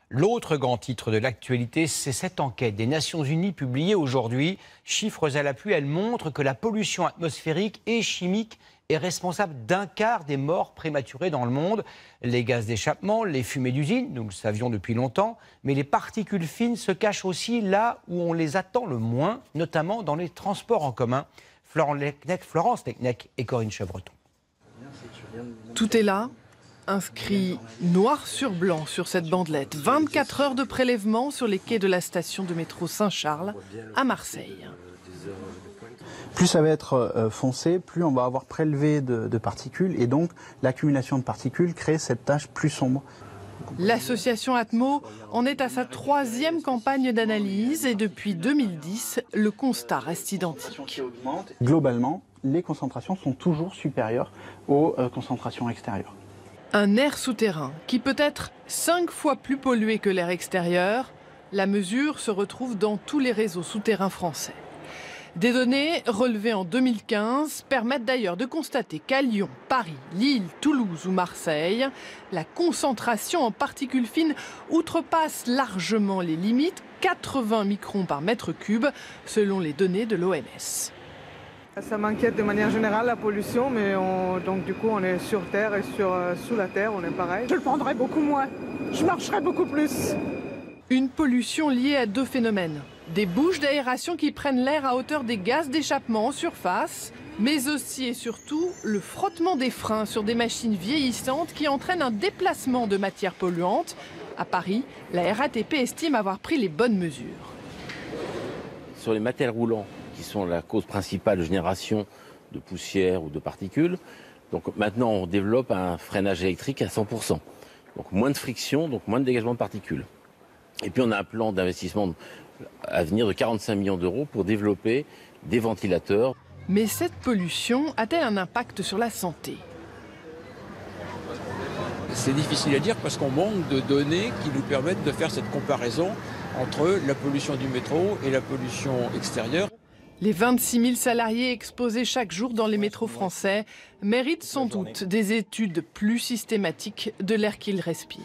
L'autre grand titre de l'actualité, c'est cette enquête des Nations Unies publiée aujourd'hui. Chiffres à l'appui, elle montre que la pollution atmosphérique et chimique est responsable d'un quart des morts prématurées dans le monde. Les gaz d'échappement, les fumées d'usine, nous le savions depuis longtemps, mais les particules fines se cachent aussi là où on les attend le moins, notamment dans les transports en commun. Florence Lecnec et Corinne Chevreton. Tout est là, inscrit noir sur blanc sur cette bandelette. 24 heures de prélèvement sur les quais de la station de métro Saint-Charles à Marseille. Plus ça va être foncé, plus on va avoir prélevé de particules et donc l'accumulation de particules crée cette tache plus sombre. L'association Atmo en est à sa 3e campagne d'analyse et depuis 2010, le constat reste identique. Globalement, les concentrations sont toujours supérieures aux concentrations extérieures. Un air souterrain qui peut être 5 fois plus pollué que l'air extérieur, la mesure se retrouve dans tous les réseaux souterrains français. Des données relevées en 2015 permettent d'ailleurs de constater qu'à Lyon, Paris, Lille, Toulouse ou Marseille, la concentration en particules fines outrepasse largement les limites, 80 microns par mètre cube, selon les données de l'OMS. Ça m'inquiète de manière générale la pollution, mais donc du coup on est sur Terre et sous la Terre, on est pareil. Je le prendrais beaucoup moins, je marcherais beaucoup plus. Une pollution liée à 2 phénomènes. Des bouches d'aération qui prennent l'air à hauteur des gaz d'échappement en surface, mais aussi et surtout le frottement des freins sur des machines vieillissantes qui entraînent un déplacement de matières polluantes. À Paris, la RATP estime avoir pris les bonnes mesures. Sur les matériels roulants, qui sont la cause principale de génération de poussière ou de particules, donc maintenant on développe un freinage électrique à 100%. Donc moins de friction, donc moins de dégagement de particules. Et puis on a un plan d'investissement à venir de 45 millions d'euros pour développer des ventilateurs. Mais cette pollution a-t-elle un impact sur la santé ? C'est difficile à dire parce qu'on manque de données qui nous permettent de faire cette comparaison entre la pollution du métro et la pollution extérieure. Les 26 000 salariés exposés chaque jour dans les métros français méritent sans doute des études plus systématiques de l'air qu'ils respirent.